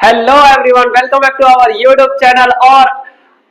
Hello everyone, welcome back to our YouTube channel. और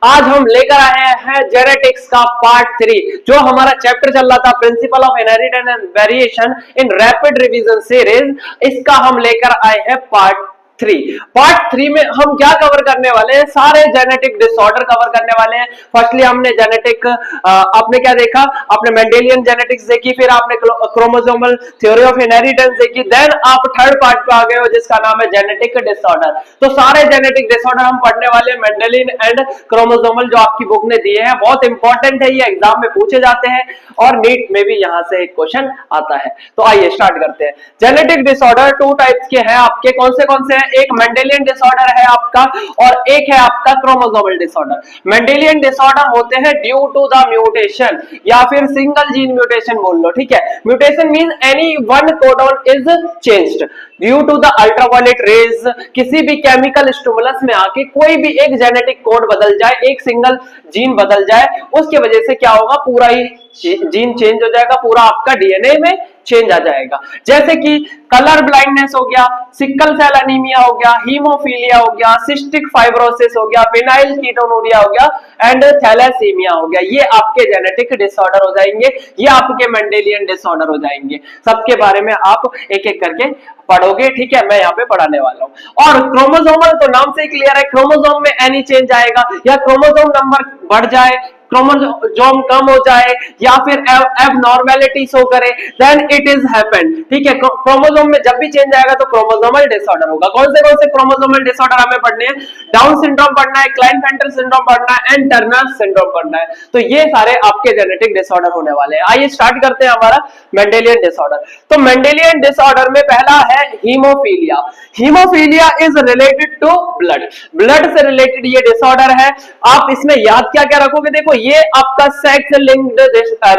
आज हम लेकर आए हैं जेनेटिक्स का पार्ट 3, जो हमारा चैप्टर चल रहा था principle of inheritance and variation in rapid revision series. इसका हम लेकर आए हैं पार्ट 3। पार्ट 3 में हम क्या कवर करने वाले हैं? सारे जेनेटिक डिसऑर्डर कवर करने वाले हैं। फर्स्टली हमने जेनेटिक आपने क्या देखा? आपने मेंडेलियन जेनेटिक्स देखी, फिर आपने क्रोमोसोमल थ्योरी ऑफ इनहेरिटेंस देखी, देन आप थर्ड पार्ट पे आ गए हो जिसका नाम है जेनेटिक डिसऑर्डर। तो सारे जेनेटिक डिसऑर्डर हम पढ़ने वाले हैं, मेंडेलियन एंड क्रोमोसोमल, जो आपकी बुक ने दिए हैं। बहुत इंपॉर्टेंट है, ये एग्जाम में पूछे जाते हैं और नीट में भी यहां से एक क्वेश्चन आता है। तो आइए स्टार्ट करते हैं। जेनेटिक डिसऑर्डर टू टाइप्स के हैं आपके। कौन से हैं? एक मेंडेलियन डिसऑर्डर है आपका और एक है आपका क्रोमोसोमल डिसऑर्डर। मेंडेलियन डिसऑर्डर होते हैं ड्यू टू द म्यूटेशन या फिर सिंगल जीन म्यूटेशन बोल लो, ठीक है। Mutation means any one codon is changed due to the ultraviolet rays. किसी भी केमिकल स्टिमुलस में आके कोई भी एक जेनेटिक कोड बदल जाए, एक सिंगल जीन बदल जाए, उसकी वजह से क्या होगा? पूरा ही जीन चेंज हो जाएगा, पूरा आपका डीएनए में चेंज आ जाएगा। जैसे कि कलर ब्लाइंडनेस हो गया, सिकल सेल एनीमिया हो गया, हीमोफीलिया हो गया, सिस्टिक फाइब्रोसिस हो गया, फिनाइल कीटोनुरिया हो गया एंड थैलेसीमिया हो गया। ये आपके जेनेटिक डिसऑर्डर हो जाएंगे, ये आपके मेंडेलियन डिसऑर्डर हो जाएंगे। सबके बारे में आप एक एक करके पढ़ोगे, ठीक है। मैं यहाँ पे पढ़ाने वाला हूँ। और क्रोमोसोमल तो नाम से क्लियर है, क्रोमोसोम में एनी चेंज आएगा, या क्रोमोसोम नंबर बढ़ जाए, क्रोमोसोम कम हो जाए, या फिर एबनॉर्मेलिटी शो करे, देन इट इज हैपेंड, ठीक है। क्रोमोसोम में जब भी चेंज आएगा तो क्रोमोसोमल डिसऑर्डर होगा। कौन से क्रोमोसोमल डिसऑर्डर हमें पढ़ने हैं? डाउन सिंड्रोम पढ़ना है, क्लाइनफेल्टर सिंड्रोम पढ़ना है एंड टर्नर सिंड्रोम पढ़ना है। तो ये सारे आपके जेनेटिक डिसऑर्डर होने वाले हैं। आइए स्टार्ट करते हैं हमारा मेंडेलियन डिसऑर्डर। तो मेंडेलियन डिसऑर्डर में पहला है haemophilia. Haemophilia is related to blood, blood से रिलेटेड ये डिसऑर्डर है। आप इसमें याद क्या क्या रखोगे? देखो, ये आपका सेक्स लिंक्ड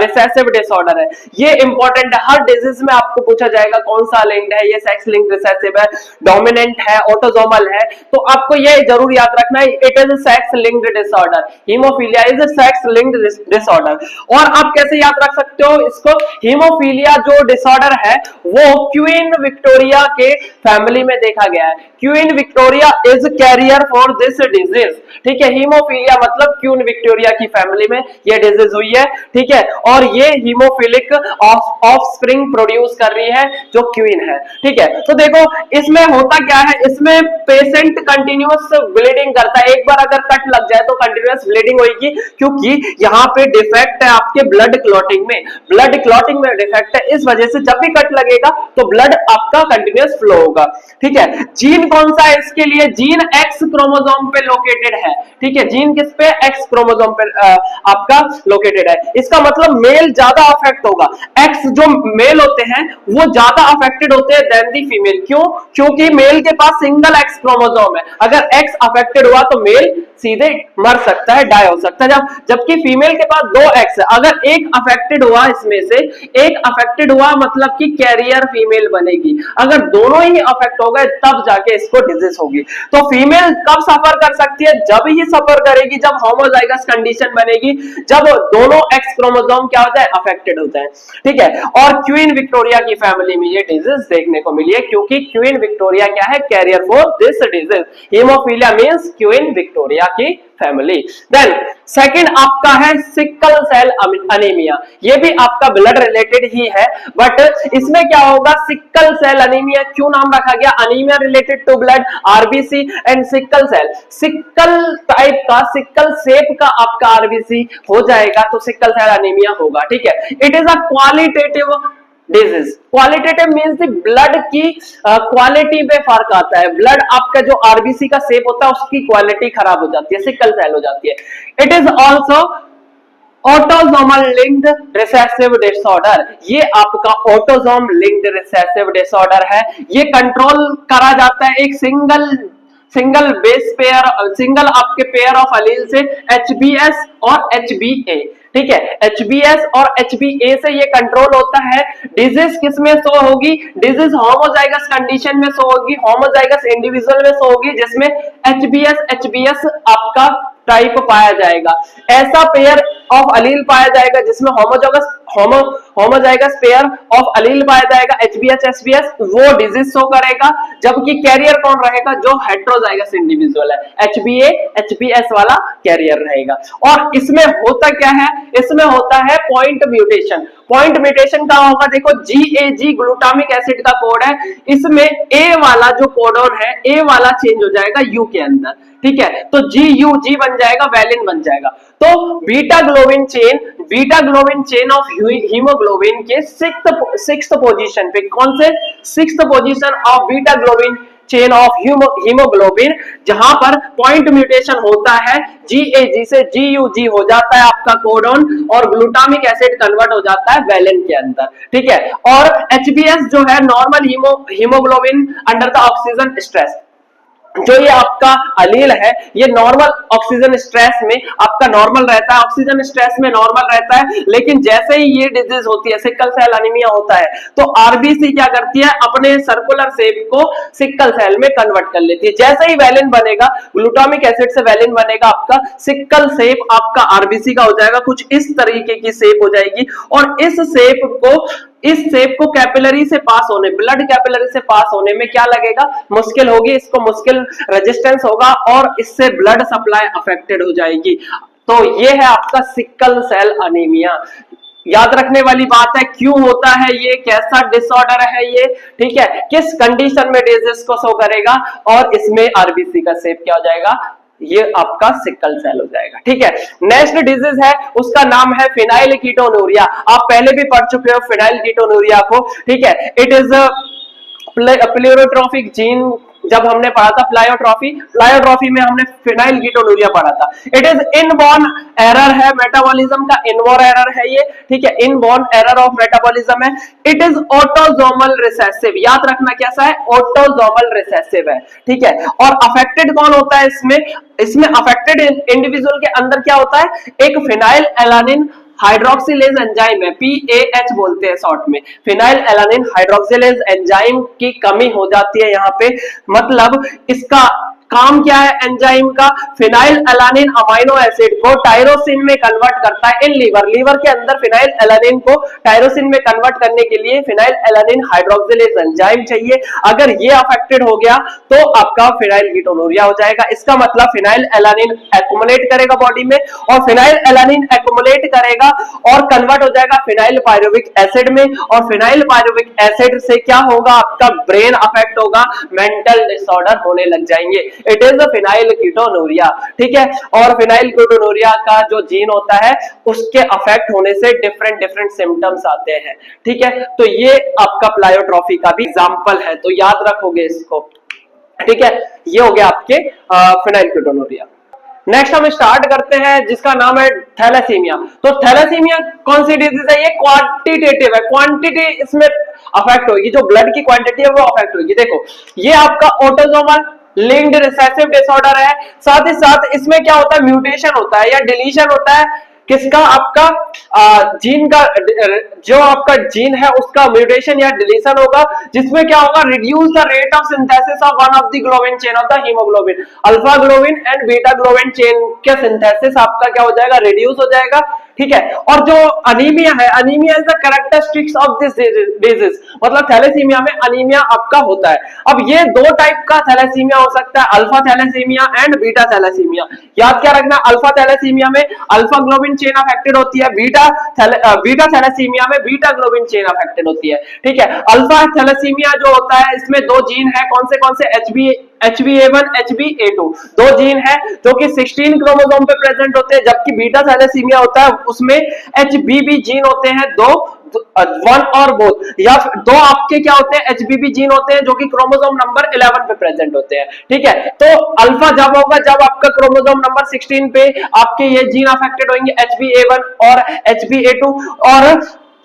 रिसेसिव डिसऑर्डर है। ये इंपॉर्टेंट है, हर डिजीज में आपको पूछा जाएगा कौन सा लिंक्ड है। ये सेक्स लिंक्ड रिसेसिव है, डोमिनेंट है, ऑटोसोमल है। तो आपको ये जरूर याद रखना है, it is sex linked disorder. Haemophilia is sex linked disorder. और आप कैसे याद रख सकते हो इसको? हीमोफीलिया जो डिसऑर्डर है वो क्वीन विक्टोरिया के फैमिली में देखा गया है। Queen Victoria is carrier for this disease, ठीक है। हीमोफीलिया मतलब क्वीन विक्टोरिया की फैमिली में ये डिजीज हुई है, ठीक है। और ये हीमोफिलिक ऑफस्प्रिंग प्रोड्यूस कर रही है जो क्वीन है, ठीक है। तो देखो इसमें होता क्या है, इसमें पेशेंट कंटिन्यूअस ब्लीडिंग करता है। एक बार अगर कट लग जाए तो कंटिन्यूअस ब्लीडिंग होगी, क्योंकि यहाँ पे डिफेक्ट है आपके ब्लड क्लॉटिंग में। ब्लड क्लॉटिंग में डिफेक्ट है, इस वजह से जब भी कट लगेगा तो ब्लड आपका कंटिन्यूअस फ्लो होगा, ठीक है। जीन कौन सा है इसके लिए? जीन एक्स क्रोमोसोम पे लोकेटेड है, ठीक है। जीन किस पे? एक्स क्रोमोसोम पे आपका लोकेटेड है। इसका मतलब मेल ज्यादा अफेक्ट होगा। एक्स जो मेल होते हैं वो ज्यादा अफेक्टेड होते हैं देन दी फीमेल। क्यों? क्योंकि मेल के पास सिंगल एक्स क्रोमोसोम है। अगर एक्स अफेक्टेड हुआ तो मेल सीधे मर सकता है, डाई हो सकता है। जबकि फीमेल के पास दो एक्स है, अगर एक अफेक्टेड हुआ, इसमें से एक अफेक्टेड हुआ मतलब कि कैरियर फीमेल बनेगी। अगर दोनों ही अफेक्ट हो गए तब जाके इसको डिजीज होगी। तो फीमेल कब सफर कर सकती है? जब ही सफर करेगी जब होमोजाइगस कंडीशन बनेगी, जब दोनों एक्स क्रोमोसोम क्या होता है? अफेक्टेड होता है, ठीक है। और क्वीन विक्टोरिया की फैमिली में ये डिजीज देखने को मिली है, क्योंकि क्वीन विक्टोरिया क्या है? Carrier for this disease. Haemophilia means Queen Victoria की फैमिली। देन सेकंड आपका है सिकल सेल अनीमिया। ये भी आपका ब्लड रिलेटेड ही है, बट इसमें क्या होगा? सिकल सेल अनीमिया क्यों नाम रखा गया? Anaemia related to blood, RBC and sickle cell. Sickle type का, सिकल शेप का आपका आरबीसी हो जाएगा तो सिकल सेल अनीमिया होगा, ठीक है। It is a qualitative disease. Qualitative means blood की क्वालिटी पे फर्क आता है। ब्लड आपका जो आरबीसी का शेप होता है उसकी क्वालिटी खराब हो जाती है, सिकल सेल हो जाती है। It is also autosomal linked recessive disorder. ये आपका ऑटोसोम लिंक्ड रिसेसिव डिसऑर्डर है। ये कंट्रोल करा जाता है एक सिंगल बेस पेयर, सिंगल आपके पेयर ऑफ अलील से, एचबीएस और एचबीए, ठीक है। एचबीएस और एचबीए से ये कंट्रोल होता है। डिजीज किसमें शो होगी? डिजीज होमोजाइगस कंडीशन में शो होगी, होमोजाइगस इंडिविजुअल में शो होगी, जिसमें एचबीएस आपका टाइप पाया जाएगा। ऐसा पेयर ऑफ अलील पाया जाएगा जिसमें होमो होमो जाएगा पेयर ऑफ अलील पाया जाएगा HBH SBS, वो डिजीज शो करेगा, जबकि कैरियर कौन रहेगा, जो हेट्रोजाइगस इंडिविजुअल है HBA HBS वाला कैरियर रहेगा। और इसमें होता क्या है, इसमें होता है पॉइंट म्यूटेशन। पॉइंट म्यूटेशन का होगा, देखो GAG ग्लूटामिक एसिड का कोड है, इसमें A वाला जो कोडोन है A वाला चेंज हो जाएगा U के अंदर, ठीक है, तो GUG बन जाएगा, वैलिन बन जाएगा। तो beta globin chain of haemoglobin के सिक्स्थ पोजीशन पे, कौन से sixth position of beta globin chain of haemoglobin, जहां पर पॉइंट म्यूटेशन होता है, GAG से GUG हो जाता है आपका कोडोन, और ग्लूटामिक एसिड कन्वर्ट हो जाता है वैलिन के अंदर, ठीक है। और HBS जो है normal haemoglobin under the oxygen stress, जो ये आपका अलील है, ये नॉर्मल ऑक्सीजन स्ट्रेस में आपका नॉर्मल रहता है, ऑक्सीजन स्ट्रेस में नॉर्मल रहता है, लेकिन जैसे ही ये डिजीज होती है, सिकल सेल एनीमिया होता है, तो आरबीसी क्या करती है, अपने सर्कुलर शेप को सिकल सेल में कन्वर्ट कर लेती है। जैसे ही वैलिन बनेगा, ग्लूटामिक एसिड से वैलिन बनेगा, आपका सिकल शेप आपका आरबीसी का हो जाएगा, कुछ इस तरीके की शेप हो जाएगी। और इस शेप को कैपिलरी से पास होने, ब्लड कैपिलरी से पास होने में क्या लगेगा, मुश्किल होगी, इसको मुश्किल रेजिस्टेंस होगा, और इससे ब्लड सप्लाई अफेक्टेड हो जाएगी। तो ये है आपका सिकल सेल अनीमिया। याद रखने वाली बात है, क्यों होता है ये, कैसा डिसऑर्डर है ये, ठीक है, किस कंडीशन में डिजीज को शो करेगा, और इसमें आरबीसी का शेप क्या हो जाएगा, ये आपका सिकल सेल हो जाएगा, ठीक है। नेक्स्ट डिजीज है, उसका नाम है फिनाइल कीटोनूरिया। आप पहले भी पढ़ चुके हो फिनाइल कीटोनूरिया को, ठीक है। इट इज प्लेरोट्रॉफिक जीन, जब हमने पढ़ा था प्लायोट्रॉफी में हमने फिनाइल कीटोनूरिया पढ़ा था। इट इज इनबॉर्न एरर है, मेटाबॉलिज्म का इनबॉर्न एरर है ये, ठीक है, इनबॉर्न एरर ऑफ मेटाबॉलिज्म है। इट इज ऑटोसोमल रिसेसिव, याद रखना कैसा है, ऑटोसोमल रिसेसिव है, ठीक है। और अफेक्टेड कौन होता है इसमें अफेक्टेड इंडिविजुअल के अंदर क्या होता है, एक फिनाइल एलानिन हाइड्रोक्सिलेज एंजाइम है, PAH बोलते हैं शॉर्ट में, फिनाइल एलानिन हाइड्रोक्सिलेज एंजाइम की कमी हो जाती है यहाँ पे। मतलब इसका काम क्या है एंजाइम का, फिनाइल एलानिन अमाइनो एसिड को टायरोसिन में कन्वर्ट करता है इन लीवर के अंदर। फिनाइल एलानिन को टायरोसिन में कन्वर्ट करने के लिए फिनाइल एलानिन हाइड्रोक्सिलेज एंजाइम चाहिए। अगर ये अफेक्टेड हो गया तो आपका फिनाइल कीटोनूरिया हो जाएगा। इसका मतलब फिनाइल एलानिन एक्युमुलेट करेगा बॉडी में, और फिनाइल एलानिन एक्युमुलेट करेगा और कन्वर्ट हो जाएगा फिनाइल पायरुविक एसिड में, और फिनाइल पायरुविक एसिड से क्या होगा, आपका ब्रेन अफेक्ट होगा, मेंटल डिसऑर्डर होने लग जाएंगे। इट इज फिनाइल कीटोनूरिया, ठीक है। और फिनाइल कीटोनूरिया का जो जीन होता है, उसके अफेक्ट होने से डिफरेंट सिम्टम्स आते हैं, ठीक है। तो ये आपका प्लायोट्रॉफी का भी एग्जांपल है, तो याद रखोगे इसको, ठीक है। ये हो गया आपके फिनाइल कीटोनूरिया। नेक्स्ट हम स्टार्ट करते हैं, जिसका नाम है थैलेसीमिया। तो थैलेसीमिया कौन सी डिजीज है, ये क्वांटिटेटिव है, क्वांटिटी इसमें अफेक्ट होगी, जो ब्लड की क्वांटिटी है वो अफेक्ट होगी। देखो ये आपका ऑटोसोमल लिंक्ड रिसेसिव डिसऑर्डर है, साथ ही साथ इसमें क्या होता है, म्यूटेशन होता है या डिलीशन होता है, किसका, आपका जीन का, जो आपका जीन है उसका म्यूटेशन या डिलीशन होगा, जिसमें क्या होगा, reduce the rate of synthesis of one of the globin chain of the haemoglobin, alpha globin and beta globin chain के सिंथेसिस आपका क्या हो जाएगा, रिड्यूस हो जाएगा, ठीक है। और जो अनीमिया है, anaemia is the characteristics of this disease, मतलब थैलेसीमिया में अनीमिया आपका होता है। अब ये दो टाइप का थैलेसीमिया हो सकता है, alpha thalassaemia and beta thalassaemia. याद क्या रखना, अल्फा थैलेसीमिया में अल्फा ग्लोबिन चेन अफेक्टेड होती है, बीटा थैलेसीमिया में बीटा ग्लोबिन चेन अफेक्टेड होती है, ठीक है। अल्फा थैलेसीमिया जो होता है, इसमें दो जीन है, कौन से HbA1 HbA2, दो जीन है जो कि 16 क्रोमोसोम पे प्रेजेंट होते हैं, जबकि बीटा थैलेसीमिया होता है उसमें HBB जीन होते हैं, दो, वन और बोथ, या दो आपके क्या होते हैं, HBB जीन होते हैं जो कि क्रोमोसोम नंबर 11 पे प्रेजेंट होते हैं, ठीक है। तो अल्फा जब होगा जब आपका क्रोमोसोम नंबर 16 पे आपके ये जीन अफेक्टेड होंगे, HbA1 और HbA2, और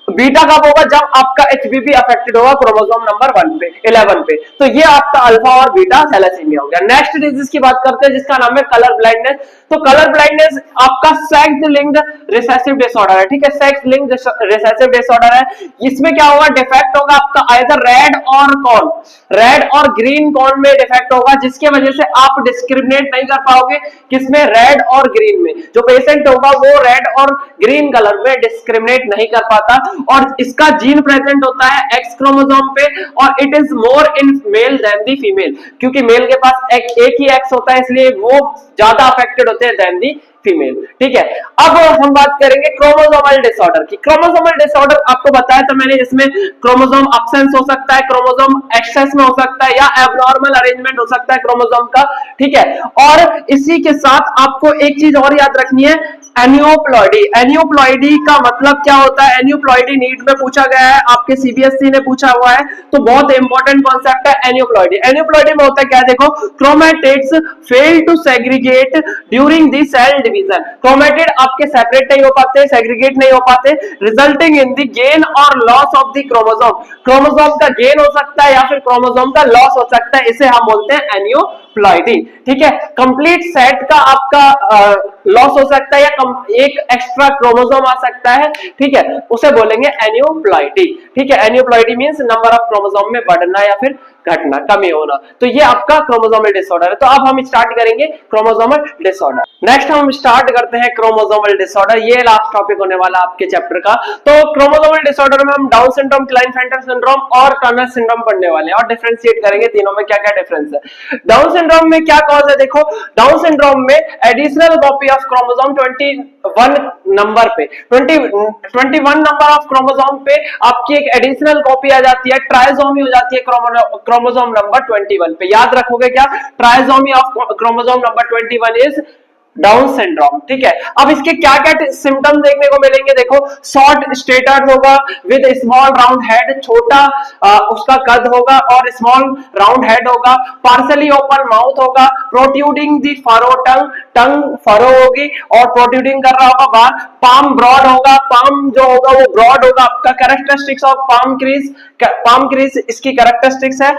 बीटा कब होगा? जब आपका एचबीबी अफेक्टेड होगा क्रोमोसोम नंबर 1 पे 11 पे। तो ये आपका अल्फा और बीटा थैलेसीमिया हो गया। नेक्स्ट डिजीज की बात करते हैं जिसका नाम है कलर ब्लाइंडनेस। तो कलर ब्लाइंडनेस आपका सेक्स लिंक्ड रिसेसिव डिसऑर्डर है, ठीक है, सेक्स लिंक्ड रिसेसिव डिसऑर्डर है। इसमें क्या होगा? डिफेक्ट होगा आपका आइदर रेड और कॉर्न, रेड और ग्रीन कॉर्न में डिफेक्ट होगा, जिसकी वजह से आप डिस्क्रिमिनेट नहीं कर पाओगे किसमें, रेड और ग्रीन में। जो पेशेंट होगा वो रेड और ग्रीन कलर में डिस्क्रिमिनेट नहीं कर पाता, और इसका जीन प्रेजेंट होता है एक्स क्रोमोसोम पे, और it is more in male than the female, क्योंकि मेल के पास एक ही एक्स होता है, इसलिए वो ज्यादा अफेक्टेड होते हैं देन दी फीमेल, ठीक है। अब हम बात करेंगे क्रोमोसोमल डिसऑर्डर की। क्रोमोसोमल डिसऑर्डर आपको बताया तो मैंने, इसमें क्रोमोसोम अब्सेंस हो सकता है, क्रोमोसोम एक्सेस में हो सकता है, या एब्नॉर्मल अरेंजमेंट हो सकता है क्रोमोसोम का, ठीक है। और इसी के साथ आपको एक चीज और याद रखनी है, एनियोप्लॉइडी। एनियोप्लॉइडी का मतलब क्या होता है? एनियोप्लॉइडी नीट में पूछा गया है, आपके सीबीएसई ने पूछा हुआ है, तो बहुत इंपॉर्टेंट कॉन्सेप्ट है एनियोप्लॉइडी। एनियोप्लॉइडी में होता है क्या? देखो, chromatids fail to segregate during the cell division. Chromatid आपके सेपरेट नहीं हो पाते, सेग्रीगेट नहीं हो पाते, रिजल्टिंग इन द गेन और loss of the chromosome. Chromosome का गेन हो सकता है या फिर क्रोमोसोम का लॉस हो सकता है, इसे हम बोलते हैं एनियोप्लॉइडी, ठीक है। कंप्लीट सेट का आपका लॉस हो सकता है, या एक एक्स्ट्रा क्रोमोसोम आ सकता है, ठीक है, उसे बोलेंगे एनियोप्लॉइडी, ठीक है। एनियोप्लॉइडी मींस नंबर ऑफ क्रोमोसोम में बढ़ना या फिर घटना, कमी होना। तो ये आपका क्रोमोसोमल डिसऑर्डर है। तो अब हम स्टार्ट करेंगे क्रोमोसोमल डिसऑर्डर। नेक्स्ट हम स्टार्ट करते हैं क्रोमोसोमल डिसऑर्डर, ये लास्ट टॉपिक होने वाला आपके चैप्टर का। तो क्रोमोसोमल डिसऑर्डर में हम डाउन सिंड्रोम, क्लाइनफेल्टर सिंड्रोम और टर्नर सिंड्रोम पढ़ने वाले हैं, और डिफरेंशिएट करेंगे तीनों में क्या क्या डिफरेंस है। डाउन सिंड्रोम में क्या कॉज है? देखो, डाउन सिंड्रोम में additional copy of chromosome 21 number पे 21 नंबर ऑफ क्रोमोसोम पे आपकी एक एडिशनल कॉपी आ जाती है, ट्राइसोमी हो जाती है क्रोमोसोम नंबर 21 पे। याद रखोगे क्या? Trisomy of chromosome number 21 is down syndrome, ठीक है। अब इसके क्या क्या सिम्टम्स देखने को मिलेंगे? देखो, शॉर्ट स्टेटस होगा विद स्मॉल राउंड हेड, छोटा उसका कद होगा और स्मॉल राउंड हेड होगा, पार्सली ओपन माउथ होगा, प्रोट्रूडिंग दी फरो टंग, टंग फरो होगी और प्रोट्रूडिंग कर रहा होगा बाहर, पाम ब्रॉड होगा, पाम जो होगा वो ब्रॉड होगा। आपका कैरेक्टरिस्टिक्स ऑफ पाम क्रीज इसकी कैरेक्टरिस्टिक्स है।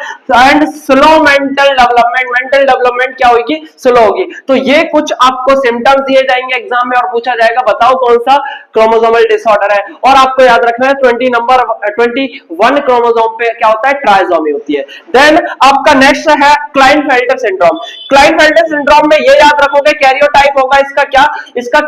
And slow mental development, mental development क्या होगी? स्लो होगी। तो ये कुछ आपको सिम्टम्स दिए जाएंगे एग्जाम में और पूछा जाएगा बताओ कौन सा क्रोमोसोमल डिसऑर्डर है। और आपको याद रखना है 21 क्रोमोसोम पे क्या होता है? ट्राइसोमी होती है। देन आपका नेक्स्ट है क्लाइनफेल्टर सिंड्रोम। क्लाइनफेल्टर सिंड्रोम में ये याद रखोगे कैरियोटाइप होगा इसका, क्या? इसका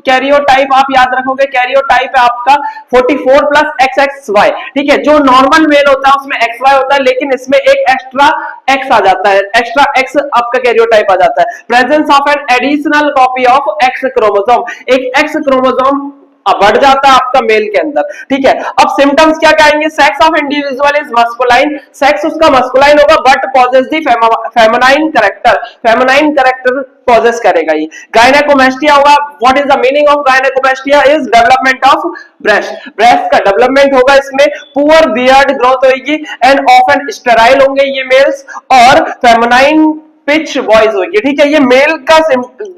कैरियोटाइप आप याद रखोगे, कैरियोटाइप है आपका 44+XXY, ठीक है। जो नॉर्मल मेल होता है उसमें XY होता है, लेकिन इसमें एक एक्स्ट्रा X आ जाता है, एक्स्ट्रा X आपका कैरियोटाइप आ जाता है। Presence of an additional copy of X chromosome, एक X क्रोमोसोम बढ़ जाता है आपका मेल के अंदर, ठीक है। अब सिम्टम्स क्या कहेंगे? Sex of individual is masculine, sex उसका मस्कुलाइन होगा but possess the feminine character, feminine character possess करेगा ये। गायनेकोमेस्टिया होगा। What is the meaning of gynaecomastia? Is development of breast, breast का डेवलपमेंट होगा इसमें, पुअर बियर्ड ग्रोथ होगी and often sterile होंगे ये मेल्स, और फेमिनाइन पिच वॉइस होगी, ठीक है। ये मेल का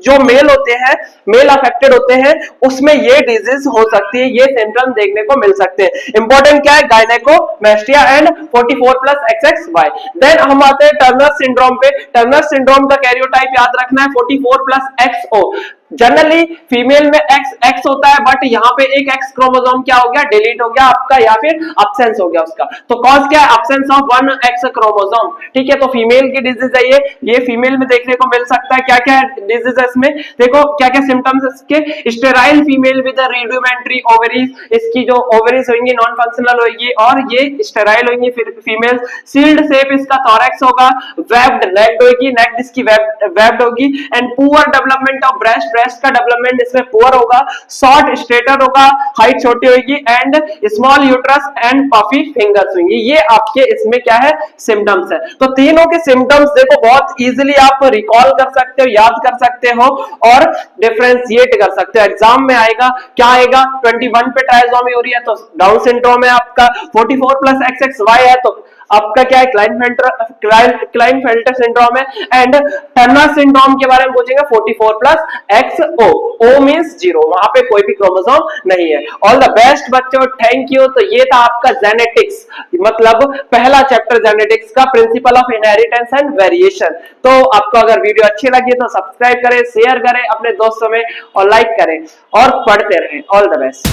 जो मेल होते हैं, मेल अफेक्टेड होते हैं, उसमें ये डिजीज हो सकती है, ये सिम्टम देखने को मिल सकते हैं। इंपॉर्टेंट क्या है? Gynaecomastia and 44+XXY। देन हम आते हैं टर्नर सिंड्रोम पे। टर्नर सिंड्रोम का कैरियोटाइप याद रखना है 44+XO। जनरली फीमेल में एक्स होता है, बट यहाँ पे एक एक्स क्रोमोसोम क्या हो गया? डिलीट हो गया आपका, या फिर अब्सेंस हो गया उसका। तो कॉज क्या है? अब्सेंस ऑफ 1 एक्स क्रोमोसोम, ठीक है। तो फीमेल की डिजीज है ये फीमेल में देखने को मिल सकता है। क्या क्या डिजीज है इसमें? देखो क्या क्या सिम्टम्स इसके। Sterile female with rudimentary ovaries, इसकी जो ओवरीज होंगी नॉन फंक्शनल होगी और ये स्टेराइल होंगी फीमेल। सील्ड शेप इसका थोरैक्स होगा, वेब्ड नेक होगी, नेक इसकी वेब्ड होगी, and poor development of breast, breast का डेवलपमेंट इसमें पुअर होगा, शॉर्ट स्टेटर होगा, हाइट छोटी होगी, and small uterus and puffy fingers होंगी। ये आपके इसमें क्या है? सिम्टम्स है। तो तीनों के सिम्टम्स देखो बहुत इजीली आप रिकॉल कर सकते हो, याद कर सकते हो और डिफरेंशिएट कर सकते हो। एग्जाम में आएगा क्या आएगा? 21 पे ट्राइसोमी हो रही है तो डाउन सिंड्रोम है आपका, 44+XXY है तो आपका क्या है, क्लाइनफेल्टर सिंड्रोम है। एंड टर्नर सिंड्रोम के बारे में पूछेंगे 44+XO, O मींस 0, वहां पे कोई भी क्रोमोसोम नहीं है। ऑल द बेस्ट बच्चों, थैंक यू। तो ये था आपका जेनेटिक्स, मतलब पहला चैप्टर जेनेटिक्स का, principle of inheritance and variation. तो आपको अगर वीडियो अच्छी लगी तो सब्सक्राइब करें, शेयर करें अपने दोस्तों में और लाइक करें और पढ़ते रहें। All the best.